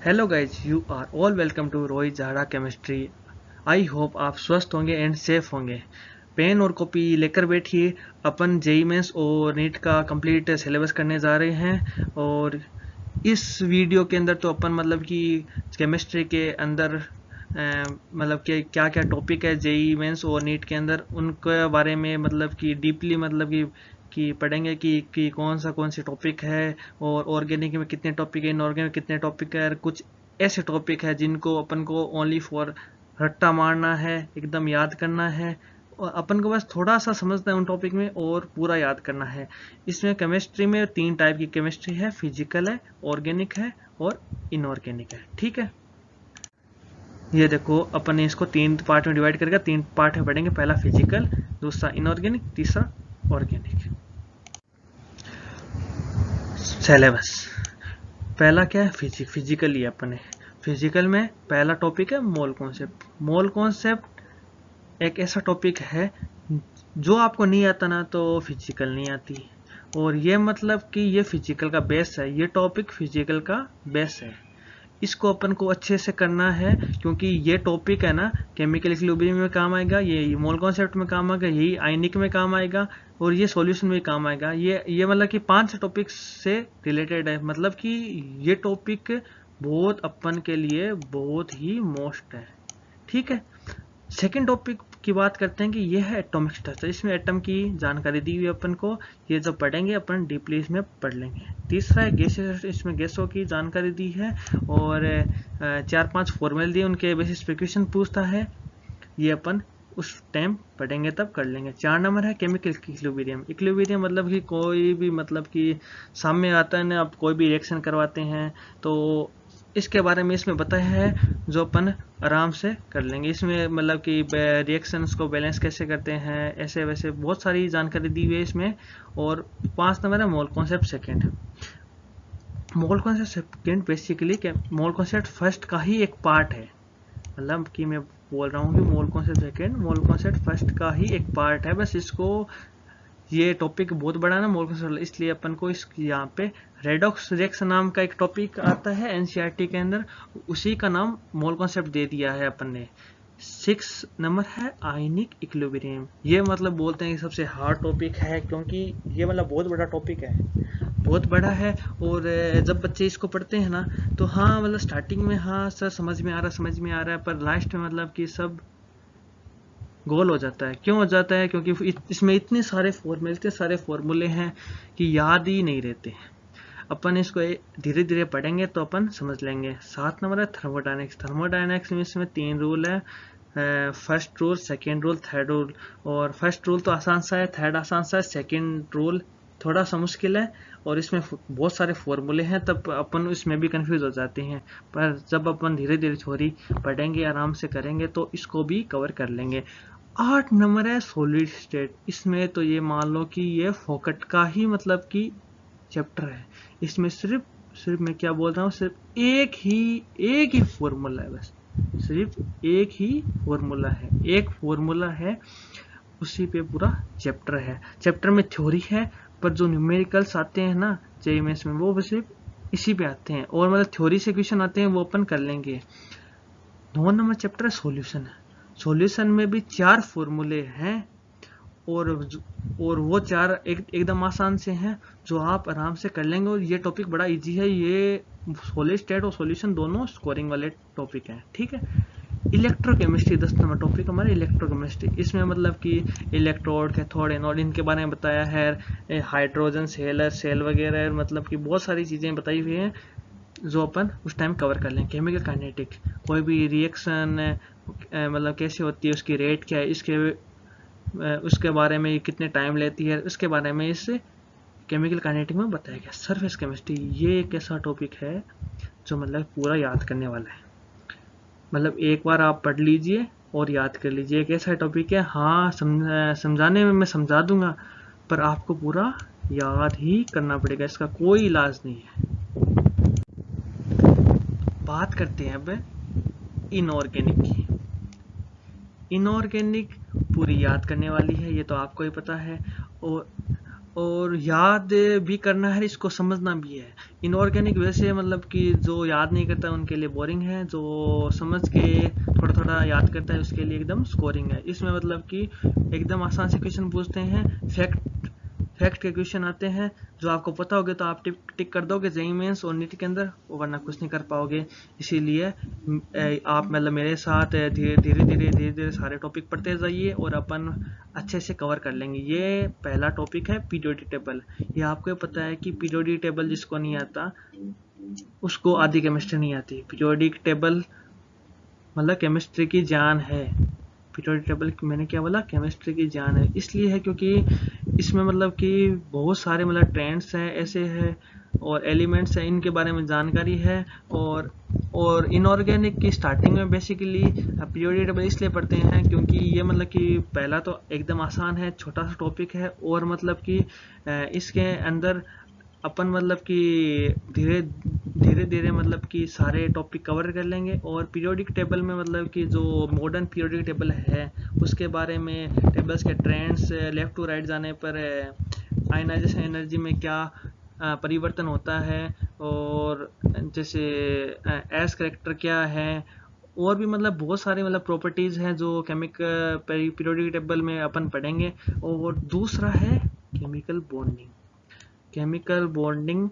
Hello guys, you are all welcome to Rohit Jhada chemistry. I hope आप स्वस्थ होंगे and safe होंगे। पेन और कॉपी लेकर बैठिए। अपन जेई मेंस और नीट का कंप्लीट सिलेबस करने जा रहे हैं। और इस वीडियो के अंदर तो अपन मतलब कि केमिस्ट्री के अंदर मतलब कि क्या क्या टॉपिक है जेई मेंस और नीट के अंदर, उनके बारे में मतलब कि डीपली मतलब कि पढ़ेंगे कि कौन से टॉपिक है, और ऑर्गेनिक में कितने टॉपिक है, इनऑर्गेनिक में कितने टॉपिक है। और कुछ ऐसे टॉपिक है जिनको अपन को ओनली फॉर रट्टा मारना है, एकदम याद करना है, और अपन को बस थोड़ा सा समझना है उन टॉपिक में और पूरा याद करना है। इसमें केमिस्ट्री में 3 टाइप की केमिस्ट्री है, फिजिकल है, ऑर्गेनिक है और इनऑर्गेनिक है। ठीक है, ये देखो अपन ने इसको 3 पार्ट में डिवाइड करके 3 पार्ट में पढ़ेंगे। पहला फिजिकल, दूसरा इनऑर्गेनिक, तीसरा ऑर्गेनिक। सिलेबस पहला क्या है, फिजिकल ही अपन है। फिजिकल में पहला टॉपिक है मोल कॉन्सेप्ट। मोल कॉन्सेप्ट एक ऐसा टॉपिक है जो आपको नहीं आता ना तो फिजिकल नहीं आती। और ये मतलब कि ये फिजिकल का बेस है, ये टॉपिक फिजिकल का बेस है। इसको अपन को अच्छे से करना है, क्योंकि ये टॉपिक है ना केमिकल इक्विलिब्रियम में काम आएगा, ये मोल कॉन्सेप्ट में काम आएगा, यही आयनिक में काम आएगा, और ये सॉल्यूशन में काम आएगा। ये मतलब कि 5 टॉपिक से रिलेटेड है। मतलब कि ये टॉपिक बहुत अपन के लिए बहुत ही मोस्ट है। ठीक है, सेकेंड टॉपिक की बात करते हैं कि यह है एटॉमिक स्ट्रक्चर। इसमें एटम की जानकारी दी हुई है अपन को, ये जब पढ़ेंगे अपन डीपली इसमें पढ़ लेंगे। तीसरा है गैसेस, इसमें गैसों की जानकारी दी है, और 4-5 फॉर्मूले दिए, उनके बेसिस पे क्वेश्चन पूछता है। ये अपन उस टाइम पढ़ेंगे तब कर लेंगे। 4 नंबर है केमिकल इक्विलिब्रियम। इक्विलिब्रियम मतलब कि कोई भी मतलब कि सामने आता है ना, आप कोई भी रिएक्शन करवाते हैं तो इसके बारे में इसमें बताया है, जो अपन आराम से कर लेंगे। इसमें मतलब कि रिएक्शंस को बैलेंस कैसे करते हैं, ऐसे वैसे बहुत सारी जानकारी दी हुई है इसमें। और 5 नंबर है mole concept second. Mole concept second basically mole concept first का ही एक पार्ट है। मतलब कि मैं बोल रहा हूँ कि mole concept second mole concept first का ही एक पार्ट है। बस इसको, ये टॉपिक बहुत बड़ा ना मोल कॉन्सेप्ट, इसलिए अपन को इस यहाँ पे रेडॉक्स रिएक्शन नाम का एक टॉपिक आता है एनसीईआरटी के अंदर, उसी का नाम मोल कॉन्सेप्ट दे दिया है अपन ने। 6 नंबर है आयनिक इक्विलिब्रियम। ये मतलब बोलते हैं कि सबसे हार्ड टॉपिक है, क्योंकि ये मतलब बहुत बड़ा टॉपिक है, बहुत बड़ा है। और जब बच्चे इसको पढ़ते हैं ना तो हाँ मतलब स्टार्टिंग में हाँ सर समझ में आ रहा है, पर लास्ट में मतलब कि सब गोल हो जाता है। क्यों हो जाता है? क्योंकि इसमें इतने सारे फॉर्मूले हैं कि याद ही नहीं रहते हैं। अपन इसको धीरे धीरे पढ़ेंगे तो अपन समझ लेंगे। 7 नंबर है थर्मोडायनेमिक्स। थर्मोडायनेमिक्स में इसमें 3 रूल है, first rule, second rule, third rule. और फर्स्ट रूल तो आसान सा है, थर्ड आसान सा है, सेकेंड रूल थोड़ा सा मुश्किल है, और इसमें बहुत सारे फॉर्मूले हैं, तब अपन इसमें भी कंफ्यूज हो जाते हैं। पर जब अपन धीरे धीरे थोड़ी पढ़ेंगे, आराम से करेंगे तो इसको भी कवर कर लेंगे। 8 नंबर है सॉलिड स्टेट। इसमें तो ये मान लो कि ये फोकट का ही मतलब कि चैप्टर है। इसमें सिर्फ मैं क्या बोल रहा हूँ, सिर्फ एक ही फॉर्मूला है, बस सिर्फ एक ही फॉर्मूला है, एक फॉर्मूला है, उसी पे पूरा चैप्टर है। चैप्टर में थ्योरी है, पर जो न्यूमेरिकल्स आते हैं ना जेईएमएस में, वो बस सिर्फ इसी पे आते हैं, और मतलब थ्योरी से क्वेश्चन आते हैं वो अपन कर लेंगे। 9 नंबर चैप्टर है सॉल्यूशन है। सॉल्यूशन में भी 4 फॉर्मूले हैं, और वो 4 एकदम आसान से हैं, जो आप आराम से कर लेंगे। और ये टॉपिक बड़ा इजी है। ये सॉलिड स्टेट और सॉल्यूशन दोनों स्कोरिंग वाले टॉपिक हैं। ठीक है, इलेक्ट्रोकेमिस्ट्री 10 नंबर टॉपिक हमारे इलेक्ट्रोकेमिस्ट्री। इसमें मतलब कि इलेक्ट्रोड, कैथोड, एनोड, इनके बारे में बताया है, हाइड्रोजन सेल वगैरह, मतलब कि बहुत सारी चीज़ें बताई हुई हैं जो अपन उस टाइम कवर कर लें। केमिकल काइनेटिक, कोई भी रिएक्शन मतलब कैसे होती है, उसकी रेट क्या है, उसके बारे में कितने टाइम लेती है, उसके बारे में इस केमिकल काइनेटिक में बताया गया। सरफेस केमिस्ट्री, ये एक ऐसा टॉपिक है जो मतलब पूरा याद करने वाला है। मतलब एक बार आप पढ़ लीजिए और याद कर लीजिए। एक ऐसा टॉपिक है, हाँ समझाने में मैं समझा दूंगा, पर आपको पूरा याद ही करना पड़ेगा, इसका कोई इलाज नहीं है। बात करते हैं अब इनऑर्गेनिक की। इनऑर्गेनिक पूरी याद करने वाली है, ये तो आपको ही पता है। और और याद भी करना है, इसको समझना भी है। इनऑर्गेनिक वैसे मतलब कि जो याद नहीं करता उनके लिए बोरिंग है, जो समझ के थोड़ा थोड़ा याद करता है उसके लिए एकदम स्कोरिंग है। इसमें मतलब कि एकदम आसान से क्वेश्चन पूछते हैं, फैक्ट के क्वेश्चन आते हैं, जो आपको पता होगे तो आप टिक कर दोगे जेईई मेंस और नीट के अंदर, वरना कुछ नहीं कर पाओगे। इसीलिए आप मतलब मेरे साथ धीरे धीरे सारे टॉपिक पढ़ते जाइए और अपन अच्छे से कवर कर लेंगे। ये पहला टॉपिक है पीरियोडिक टेबल। ये आपको पता है कि पीरियोडिक टेबल जिसको नहीं आता उसको आधी केमिस्ट्री नहीं आती। पीरियोडिक टेबल मतलब केमिस्ट्री की जान है। पीरियोडिक टेबल मैंने क्या बोला, केमिस्ट्री की जान है। इसलिए है क्योंकि इसमें मतलब कि बहुत सारे मतलब ट्रेंड्स हैं ऐसे हैं और एलिमेंट्स हैं, इनके बारे में जानकारी है। और इनऑर्गेनिक की स्टार्टिंग में बेसिकली पीरियोडिक टेबल इसलिए पढ़ते हैं क्योंकि ये मतलब कि पहला तो एकदम आसान है, छोटा सा टॉपिक है, और मतलब कि इसके अंदर अपन मतलब कि धीरे धीरे मतलब कि सारे टॉपिक कवर कर लेंगे। और पीरियोडिक टेबल में मतलब कि जो मॉडर्न पीरियोडिक टेबल है उसके बारे में, टेबल्स के ट्रेंड्स, लेफ्ट टू राइट जाने पर आयनाइजेशन एनर्जी में क्या परिवर्तन होता है, और जैसे एस करेक्टर क्या है, और भी मतलब बहुत सारे मतलब प्रॉपर्टीज हैं जो केमिकल पीरियोडिक टेबल में अपन पढ़ेंगे। और दूसरा है केमिकल बॉन्डिंग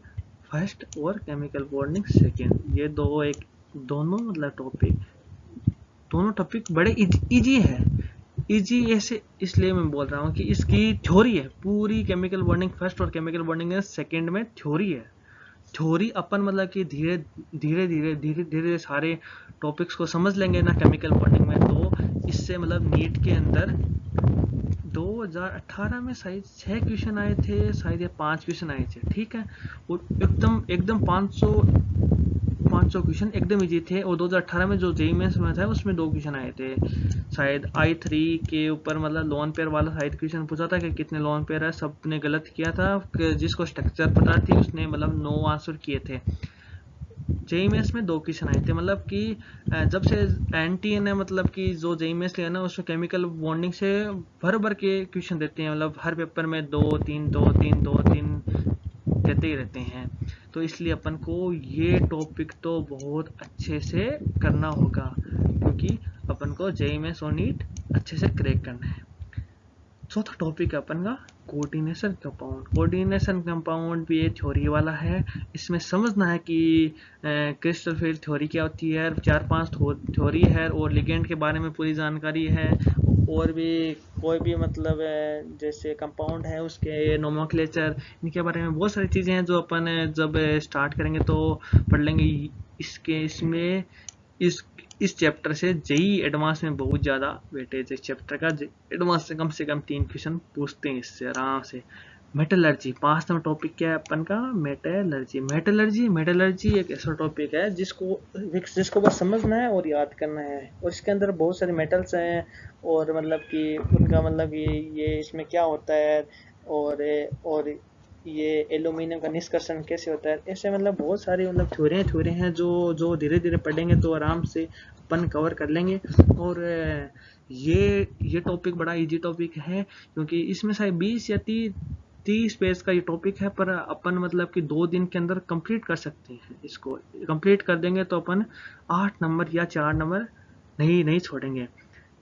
फर्स्ट और केमिकल बॉन्डिंग सेकेंड। ये दोनों टॉपिक बड़े इजी है। इजी ऐसे इसलिए मैं बोल रहा हूँ कि इसकी थ्योरी है पूरी, केमिकल बॉन्डिंग फर्स्ट और केमिकल बॉन्डिंग सेकेंड में थ्योरी है। थ्योरी अपन मतलब कि धीरे धीरे सारे टॉपिक्स को समझ लेंगे ना केमिकल बॉन्डिंग में, तो इससे मतलब नीट के अंदर 2018 में शायद 6 क्वेश्चन आए थे, शायद या 5 क्वेश्चन आए थे, ठीक है। और एकदम 500 क्वेश्चन एकदम इजी थे। और 2018 में जो जेईई मेंस में था उसमें 2 क्वेश्चन आए थे शायद I3 के ऊपर, मतलब लोन पेयर वाला शायद क्वेश्चन पूछा था कि कितने लोन पेयर है, सबने गलत किया था। जिसको स्ट्रक्चर पता थी उसने मतलब 9 आंसर किए थे। जेईई मेंस में 2 क्वेश्चन आए थे। मतलब कि जब से एनटीए ने मतलब कि जो जेईई मेंस लिया ना उसमें केमिकल बॉन्डिंग से भर के क्वेश्चन देते हैं, मतलब हर पेपर में 2-3 देते ही रहते हैं। तो इसलिए अपन को ये टॉपिक तो बहुत अच्छे से करना होगा क्योंकि अपन को जेईई मेंस और नीट अच्छे से क्रैक करना है। चौथा टॉपिक है अपन का कोऑर्डिनेशन कंपाउंड। कोऑर्डिनेशन कंपाउंड भी ये थ्योरी वाला है। इसमें समझना है कि क्रिस्टल फील्ड थ्योरी क्या होती है, 4-5 थ्योरी है, और लिगेंड के बारे में पूरी जानकारी है। और भी कोई भी मतलब जैसे कंपाउंड है उसके नोमेनक्लेचर, इनके बारे में बहुत सारी चीज़ें हैं जो अपन जब स्टार्ट करेंगे तो पढ़ लेंगे। इसमें इस चैप्टर से जेईई एडवांस में बहुत ज़्यादा वेटेज है। चैप्टर का एडवांस से कम 3 क्वेश्चन पूछते हैं इससे आराम से। मेटलर्जी 5 नंबर टॉपिक क्या है अपन का, मेटलर्जी एक ऐसा टॉपिक है जिसको बस समझना है और याद करना है। और इसके अंदर बहुत सारे मेटल्स हैं और मतलब कि उनका मतलब ये इसमें क्या होता है, और ये एल्यूमिनियम का निष्कर्षण कैसे होता है, ऐसे मतलब बहुत सारी मतलब थ्योरी हैं जो धीरे धीरे पढ़ेंगे तो आराम से अपन कवर कर लेंगे। और ये टॉपिक बड़ा इजी टॉपिक है क्योंकि इसमें शायद 20 या 30 पेज का ये टॉपिक है, पर अपन मतलब कि 2 दिन के अंदर कंप्लीट कर सकते हैं। इसको कंप्लीट कर देंगे तो अपन 8 नंबर या 4 नंबर नहीं छोड़ेंगे,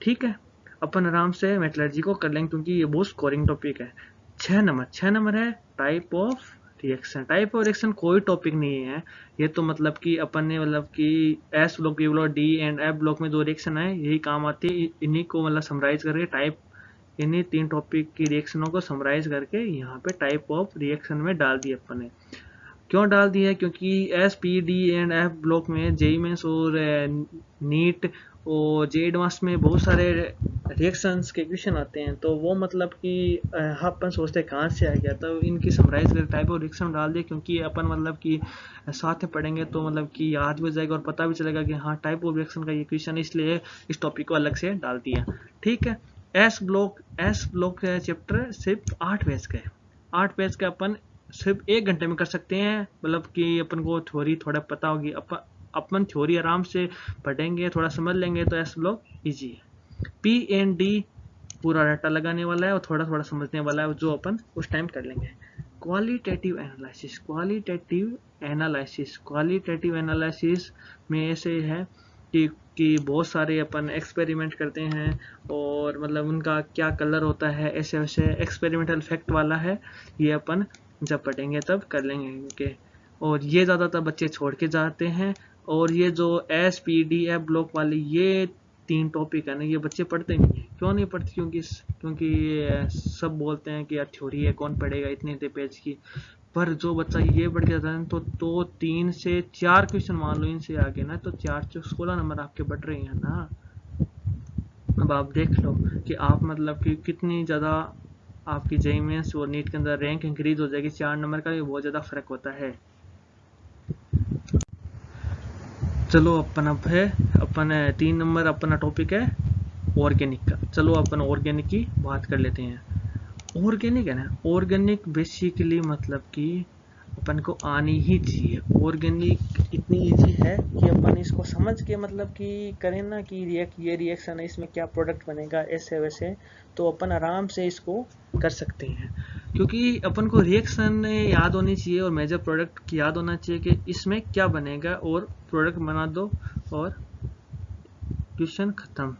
ठीक है। अपन आराम से मेटलर्जी को कर लेंगे क्योंकि ये बहुत स्कोरिंग टॉपिक है। 6 नंबर है टाइप ऑफ रिएक्शन कोई टॉपिक नहीं है। ये तो मतलब कि अपन ने मतलब कि s block, b block, d and f block में जो रिएक्शन है यही काम आती है। इन्हीं को मतलब समराइज करके इन्हीं 3 टॉपिक की रिएक्शनों को समराइज करके यहाँ पे टाइप ऑफ रिएक्शन में डाल दिया अपन ने। क्यों डाल दिया, क्योंकि S P D and f block में जेईई मेंस और नीट और जेईई एडवांस में बहुत सारे रिएक्शंस के क्वेश्चन आते हैं। तो वो मतलब कि अपन सोचते हैं कहाँ से आ गया, तो इनकी समराइज कर टाइप ऑफ रिएक्शन डाल दिया क्योंकि अपन मतलब कि साथ में पढ़ेंगे तो मतलब कि याद भी हो जाएगा और पता भी चलेगा कि हाँ टाइप ऑफ रिएक्शन का ये क्वेश्चन, इसलिए इस टॉपिक को अलग से डाल दिया, ठीक है। एस ब्लॉक चैप्टर सिर्फ 8 पेज का है। 8 पेज का अपन सिर्फ 1 घंटे में कर सकते हैं। मतलब कि अपन को थ्योरी थोड़ा पता होगी, अपन थ्योरी आराम से पढ़ेंगे, थोड़ा समझ लेंगे तो एस ब्लॉक इजी है। पी एंड डी पूरा डाटा लगाने वाला है और थोड़ा थोड़ा समझने वाला है, जो अपन उस टाइम कर लेंगे। क्वालिटेटिव एनालिसिस, क्वालिटेटिव एनालिसिस में ऐसे है कि बहुत सारे अपन एक्सपेरिमेंट करते हैं और मतलब उनका क्या कलर होता है, ऐसे वैसे एक्सपेरिमेंटल फैक्ट वाला है, ये अपन जब पढ़ेंगे तब कर लेंगे क्योंकि, और ये ज़्यादातर बच्चे छोड़ के जाते हैं। और ये जो SPDF ब्लॉक वाली ये 3 टॉपिक है ना, ये बच्चे पढ़ते नहीं है। क्यों नहीं पढ़ते? क्योंकि सब बोलते हैं कि यार थ्योरी है, कौन पढ़ेगा इतने पेज की। पर जो बच्चा ये पढ़ के जाता है तो 3 से 4 क्वेश्चन मान लो इनसे आगे ना, तो 4 से 16 नंबर आपके बढ़ रहे हैं ना। अब आप देख लो कि आप मतलब कि कितनी ज़्यादा आपकी JEE मेंस और नीट के अंदर रैंक इंक्रीज हो जाएगी। 4 नंबर का भी बहुत ज़्यादा फर्क होता है। चलो अपन 3 नंबर अपना टॉपिक है ऑर्गेनिक का। चलो अपन ऑर्गेनिक की बात कर लेते हैं। ऑर्गेनिक है ना, ऑर्गेनिक बेसिकली मतलब कि अपन को आनी ही चाहिए। ऑर्गेनिक इतनी इजी है कि अपन इसको समझ के मतलब कि करें ना कि ये रिएक्शन है, इसमें क्या प्रोडक्ट बनेगा, ऐसे वैसे, तो अपन आराम से इसको कर सकते हैं। क्योंकि अपन को रिएक्शन याद होनी चाहिए और मेजर प्रोडक्ट याद होना चाहिए कि इसमें क्या बनेगा, और प्रोडक्ट बना दो और क्वेश्चन खत्म।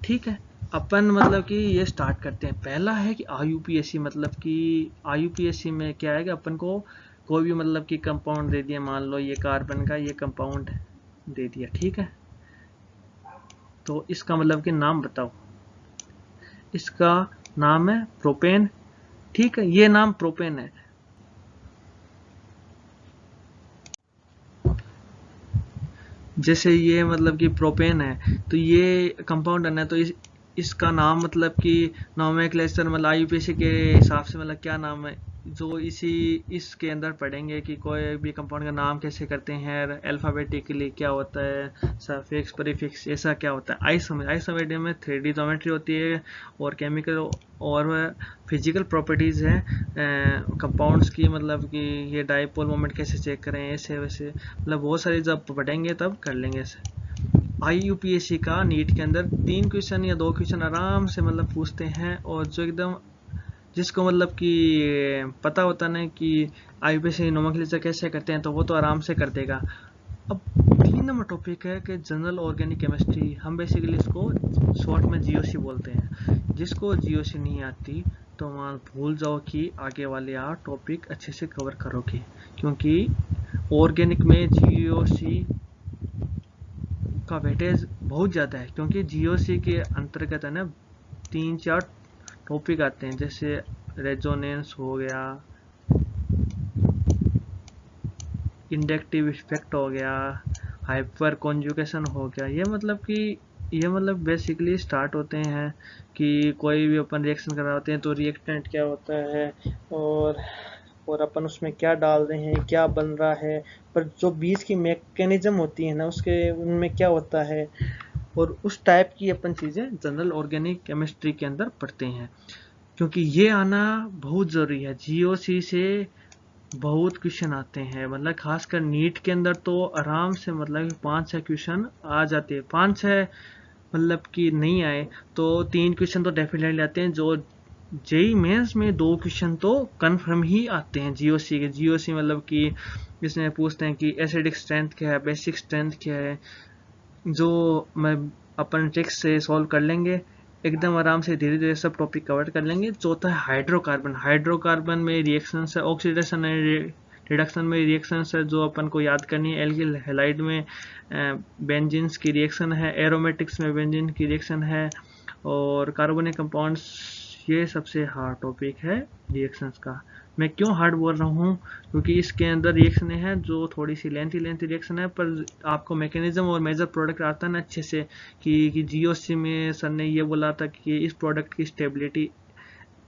ठीक है, अपन मतलब कि ये स्टार्ट करते हैं। पहला है कि IUPAC, मतलब कि IUPAC में क्या है कि अपन को कोई भी मतलब कि कंपाउंड दे दिया, मान लो ये कार्बन का ये कंपाउंड दे दिया, ठीक है, तो इसका मतलब कि नाम बताओ। इसका नाम है प्रोपेन, ठीक है, ये नाम प्रोपेन है। जैसे ये मतलब कि प्रोपेन है, तो ये कंपाउंड है ना, तो इसका नाम मतलब कि नोमेनक्लेचर मतलब IUPAC के हिसाब से मतलब क्या नाम है, जो इसके अंदर पढ़ेंगे कि कोई भी कंपाउंड का नाम कैसे करते हैं, अल्फाबेटिकली क्या होता है, सफिक्स प्रीफिक्स ऐसा क्या होता है। आइसोमेट्री में 3D ज्योमेट्री होती है, और केमिकल और फिजिकल प्रॉपर्टीज है कंपाउंड्स की, मतलब कि ये डाइपोल मोमेंट कैसे चेक करें, ऐसे वैसे, मतलब बहुत सारी जब पढ़ेंगे तब कर लेंगे इसे। IUPAC का नीट के अंदर 3 क्वेश्चन या 2 क्वेश्चन आराम से मतलब पूछते हैं, और जो एकदम जिसको मतलब कि पता होता ना कि IUPAC नोमेनक्लेचर कैसे करते हैं, तो वो तो आराम से कर देगा। अब 3 नंबर टॉपिक है कि जनरल ऑर्गेनिक केमिस्ट्री, हम बेसिकली इसको शॉर्ट में GOC बोलते हैं। जिसको GOC नहीं आती तो मान भूल जाओ कि आगे वाले आप टॉपिक अच्छे से कवर करोगे, क्योंकि ऑर्गेनिक में GOC का वेटेज बहुत ज़्यादा है। क्योंकि GOC के अंतर्गत है ना 3-4 टॉपिक आते हैं, जैसे रेजोनेंस हो गया, इंडक्टिव इफेक्ट हो गया, हाइपर कॉन्जुगेशन हो गया। ये मतलब बेसिकली स्टार्ट होते हैं कि कोई भी अपन रिएक्शन कर रहे होते हैं तो रिएक्टेंट क्या होता है, और अपन उसमें क्या डाल रहे हैं, क्या बन रहा है, पर जो बीच की मैकेनिज्म होती है ना उसके उनमें क्या होता है, और उस टाइप की अपन चीज़ें जनरल ऑर्गेनिक केमिस्ट्री के अंदर पढ़ते हैं। क्योंकि ये आना बहुत ज़रूरी है। GOC से बहुत क्वेश्चन आते हैं, मतलब खासकर नीट के अंदर तो आराम से मतलब 5-6 क्वेश्चन आ जाते हैं। 5-6 मतलब कि नहीं आए तो 3 क्वेश्चन तो डेफिनेटली आते हैं। जो JEE मेंस में 2 क्वेश्चन तो कंफर्म ही आते हैं GOC के। GOC मतलब कि इसमें पूछते हैं कि एसिडिक स्ट्रेंथ क्या है, बेसिक स्ट्रेंथ क्या है, जो मैं अपन ट्रिक्स से सॉल्व कर लेंगे एकदम आराम से, धीरे धीरे सब टॉपिक कवर कर लेंगे। चौथा है हाइड्रोकार्बन में रिएक्शन है, ऑक्सीडेशन है, रिडक्शन में रिएक्शन है जो अपन को याद करनी है। एल्किल हैलाइड में बेंजीन्स की रिएक्शन है, एरोमेटिक्स में बेंजीन की रिएक्शन है, और कार्बोनिक कंपाउंड्स, ये सबसे हार्ड टॉपिक है रिएक्शंस का। मैं क्यों हार्ड बोल रहा हूँ, क्योंकि इसके अंदर रिएक्शन है जो थोड़ी सी लेंथी रिएक्शन है, पर आपको मैकेनिज्म और मेजर प्रोडक्ट आता है ना अच्छे से, कि GOC में सर ने ये बोला था कि इस प्रोडक्ट की स्टेबिलिटी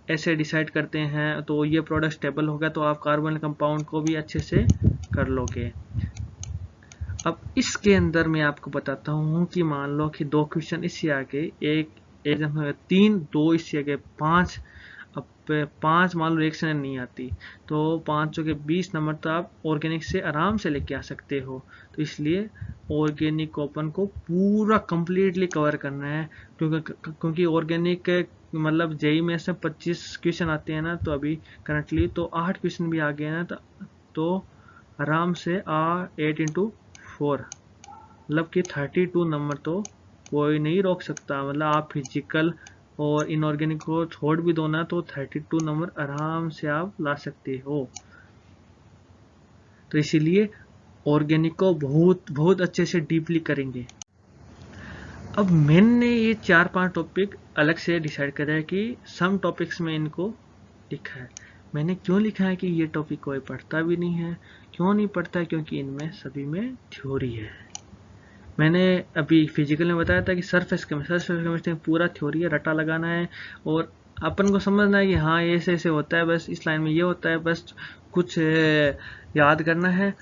ऐसे डिसाइड करते हैं, तो ये प्रोडक्ट स्टेबल होगा तो आप कार्बन कंपाउंड को भी अच्छे से कर लोगे। अब इसके अंदर मैं आपको बताता हूँ कि मान लो कि 2 क्वेश्चन इससे आगे, एक 3, 2 इससे आगे 5। अब 5 मान लो रिएक्शन नहीं आती तो 5 के 20 नंबर तो आप ऑर्गेनिक से आराम से लेके आ सकते हो। तो इसलिए ऑर्गेनिक को अपन को पूरा कंप्लीटली कवर करना है, क्योंकि ऑर्गेनिक मतलब जेई में से 25 क्वेश्चन आते हैं ना, तो अभी करंटली तो 8 क्वेश्चन भी आ गए हैं ना, तो आराम से 8 इंटू 4 मतलब कि 32 नंबर तो कोई नहीं रोक सकता। मतलब आप फिजिकल और इनऑर्गेनिक को छोड़ भी दो ना तो 32 नंबर आराम से आप ला सकते हो। तो इसीलिए ऑर्गेनिक को बहुत बहुत अच्छे से डीपली करेंगे। अब मैंने ये 4-5 टॉपिक अलग से डिसाइड करा है कि सम टॉपिक्स में इनको लिखा है। मैंने क्यों लिखा है कि ये टॉपिक कोई पढ़ता भी नहीं है। क्यों नहीं पढ़ता है? क्योंकि इनमें सभी में थ्योरी है। मैंने अभी फिजिकल में बताया था कि सरफेस केमिस्ट्री में पूरा थ्योरी है, रटा लगाना है और अपन को समझना है कि हाँ ये ऐसे ऐसे होता है, बस इस लाइन में ये होता है, बस कुछ याद करना है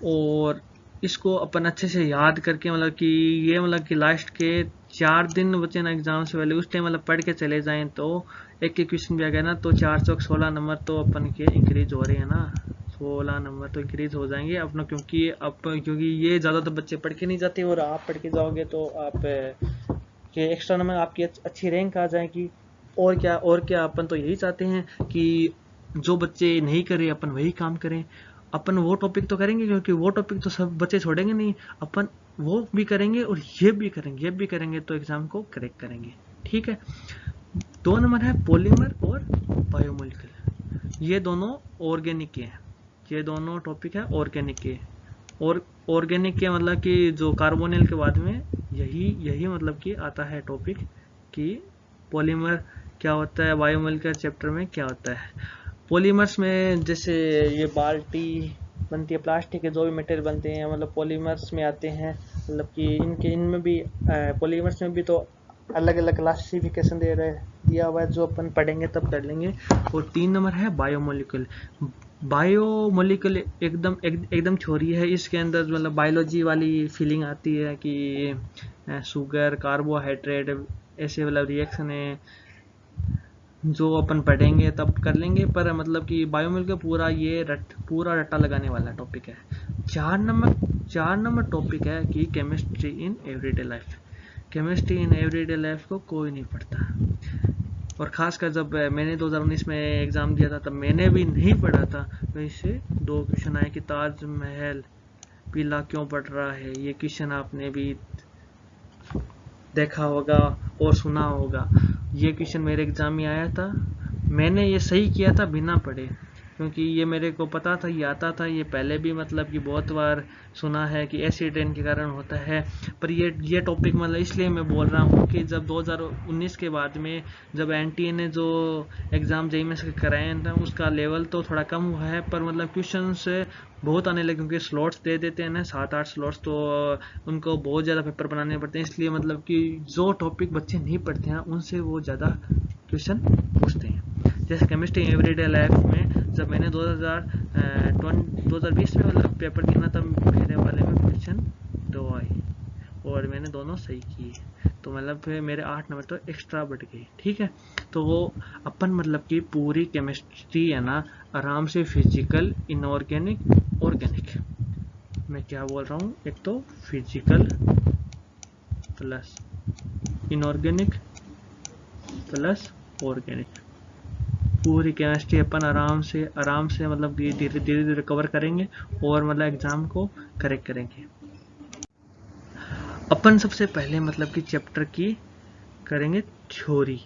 और इसको अपन अच्छे से याद करके मतलब कि ये मतलब कि लास्ट के 4 दिन बचे ना एग्जाम से पहले, उस टाइम मतलब पढ़ के चले जाएं तो एक एक क्वेश्चन भी आ गया ना तो 4 चौक 16 नंबर तो अपन के इंक्रीज हो रहे हैं ना, 16 नंबर तो इंक्रीज हो जाएंगे अपना, क्योंकि ये ज़्यादा तो बच्चे पढ़ के नहीं जाते और आप पढ़ के जाओगे तो आप के एक्स्ट्रा नंबर आपकी अच्छी रैंक आ जाएगी। और क्या अपन तो यही चाहते हैं कि जो बच्चे नहीं करे अपन वही काम करें। अपन वो टॉपिक तो करेंगे क्योंकि वो टॉपिक तो सब बच्चे छोड़ेंगे नहीं, अपन वो भी करेंगे और ये भी करेंगे तो एग्जाम को क्रैक करेंगे। ठीक है। 2 नंबर है पॉलीमर और बायोमोलिकुलर, ये दोनों ऑर्गेनिक के हैं। ये दोनों टॉपिक है ऑर्गेनिक के। और ऑर्गेनिक के मतलब कि जो कार्बोनिल के बाद में यही मतलब कि आता है टॉपिक कि पॉलीमर क्या होता है, बायोमोलिकुलर चैप्टर में क्या होता है। पॉलीमर्स में जैसे ये बाल्टी बनती है, प्लास्टिक के जो भी मटेरियल बनते हैं मतलब पॉलीमर्स में आते हैं। मतलब कि इनमें भी पॉलीमर्स में भी तो अलग अलग क्लासिफिकेशन दिया हुआ है, जो अपन पढ़ेंगे तब कर लेंगे। और 3 नंबर है बायोमोलिकुल। बायोमोलिकुल एकदम छोरी है, इसके अंदर मतलब बायोलॉजी वाली फीलिंग आती है कि शुगर, कार्बोहाइड्रेट ऐसे मतलब रिएक्शन है जो अपन पढ़ेंगे तब कर लेंगे, पर मतलब कि बायोमोलिकुलर पूरा रट्टा लगाने वाला टॉपिक है। 4 नंबर टॉपिक है कि chemistry in everyday life. Chemistry in everyday life को कोई नहीं पढ़ता, और खासकर जब मैंने 2019 में एग्जाम दिया था तब मैंने भी नहीं पढ़ा था। तो इससे 2 क्वेश्चन आए कि ताजमहल पीला क्यों पड़ रहा है, ये क्वेश्चन आपने भी देखा होगा और सुना होगा। ये क्वेश्चन मेरे एग्जाम में आया था, मैंने ये सही किया था बिना पढ़े, क्योंकि ये मेरे को पता था, ये आता था, ये पहले भी मतलब कि बहुत बार सुना है कि एसिड रेन के कारण होता है। पर ये टॉपिक मतलब इसलिए मैं बोल रहा हूँ कि जब 2019 के बाद में जब एनटीए ने जो एग्ज़ाम जेईई में से कराए थे उसका लेवल तो थोड़ा कम हुआ है, पर मतलब क्वेश्चंस बहुत आने लगे क्योंकि स्लॉट्स दे देते हैं ना 7-8 स्लॉट्स, तो उनको बहुत ज़्यादा पेपर बनाने पड़ते हैं। इसलिए मतलब कि जो टॉपिक बच्चे नहीं पढ़ते हैं उनसे वो ज़्यादा क्वेश्चन पूछते हैं। जैसे केमिस्ट्री एवरीडे लाइफ में जब मैंने 2020 में मतलब पेपर किया तब मेरे वाले में क्वेश्चन 2 आए और मैंने दोनों सही किए, तो मतलब फिर मेरे 8 नंबर तो एक्स्ट्रा बढ़ गए। ठीक है। तो वो अपन मतलब कि पूरी केमिस्ट्री है ना आराम से फिजिकल, इनऑर्गेनिक, ऑर्गेनिक, मैं क्या बोल रहा हूँ, एक तो physical plus inorganic plus organic, पूरी केमिस्ट्री अपन आराम से मतलब धीरे धीरे कवर करेंगे और मतलब एग्जाम को करेक्ट करेंगे। अपन सबसे पहले मतलब कि चैप्टर की करेंगे थ्योरी।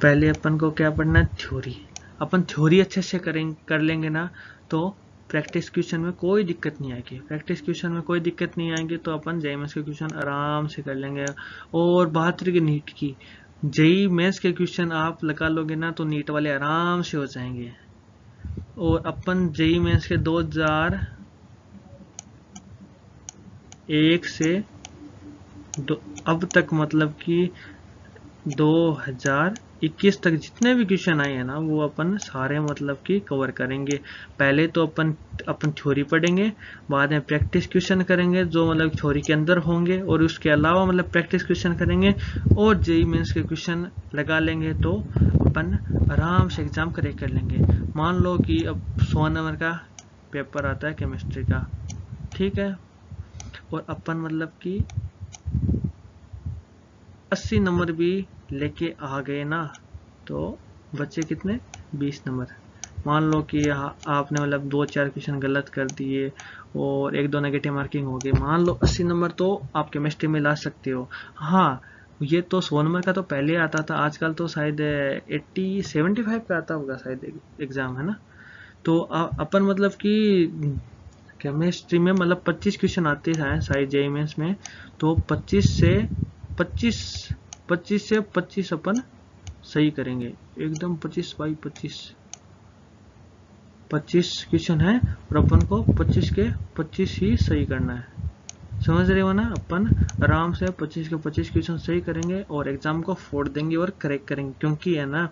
पहले अपन को क्या पढ़ना है, थ्योरी। अपन थ्योरी अच्छे से कर लेंगे ना तो प्रैक्टिस क्वेश्चन में कोई दिक्कत नहीं आएगी। प्रैक्टिस क्वेश्चन में कोई दिक्कत नहीं आएगी तो अपन जेईई मेंस के क्वेश्चन आराम से कर लेंगे। और बात रही नीट की, जेईई मेंस के क्वेश्चन आप लगा लोगे ना तो नीट वाले आराम से हो जाएंगे। और अपन जेईई मेंस के 2001 से अब तक मतलब कि 2023 21 तक जितने भी क्वेश्चन आए हैं ना वो अपन सारे मतलब कि कवर करेंगे। पहले तो अपन थ्योरी पढ़ेंगे, बाद में प्रैक्टिस क्वेश्चन करेंगे जो मतलब थ्योरी के अंदर होंगे, और उसके अलावा मतलब प्रैक्टिस क्वेश्चन करेंगे और जेईई मेंस के क्वेश्चन लगा लेंगे, तो अपन आराम से एग्जाम क्रैक कर लेंगे। मान लो कि अब 100 नंबर का पेपर आता है केमिस्ट्री का, ठीक है, और अपन मतलब कि 80 नंबर भी लेके आ गए ना, तो बच्चे कितने 20 नंबर। मान लो कि आपने मतलब 2-4 क्वेश्चन गलत कर दिए और 1-2 नेगेटिव मार्किंग हो गई, मान लो 80 नंबर तो आप केमिस्ट्री में ला सकते हो। हाँ, ये तो 100 नंबर का तो पहले आता था, आजकल तो शायद 75 का आता होगा शायद एग्जाम, है ना। तो अपन मतलब कि केमिस्ट्री में मतलब 25 क्वेश्चन आते हैं शायद जेईई मेंस में, तो 25 से 25 अपन सही करेंगे एकदम। 25 क्वेश्चन है और अपन को 25 के 25 ही सही करना है, समझ रहे हो ना। अपन आराम से 25 के 25 क्वेश्चन सही करेंगे और एग्जाम को फोड़ देंगे और करेक्ट करेंगे, क्योंकि है ना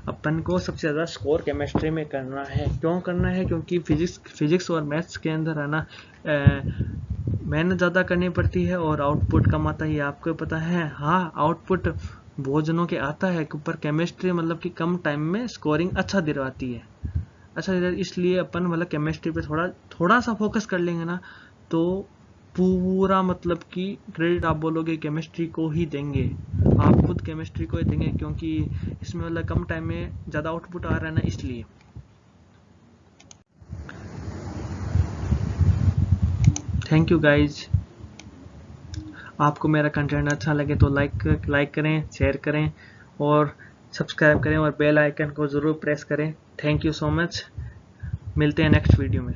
अपन को सबसे ज़्यादा स्कोर केमिस्ट्री में करना है। क्यों करना है? क्योंकि फिजिक्स और मैथ्स के अंदर है ना मेहनत ज़्यादा करनी पड़ती है और आउटपुट कम आता है, आपको पता है। हाँ, आउटपुट बहुत जनों के आता है, पर केमिस्ट्री मतलब कि कम टाइम में स्कोरिंग अच्छा दिलवाती है, इसलिए अपन मतलब केमिस्ट्री पे थोड़ा सा फोकस कर लेंगे ना, तो पूरा मतलब कि क्रेडिट आप बोलोगे केमिस्ट्री को ही देंगे, आप खुद केमिस्ट्री को ही देंगे, क्योंकि इसमें मतलब कम टाइम में ज़्यादा आउटपुट आ रहा है ना, इसलिए। Thank you guys. आपको मेरा कंटेंट अच्छा लगे तो लाइक करें, शेयर करें और सब्सक्राइब करें और बेल आइकन को ज़रूर प्रेस करें। Thank you so much. मिलते हैं नेक्स्ट वीडियो में।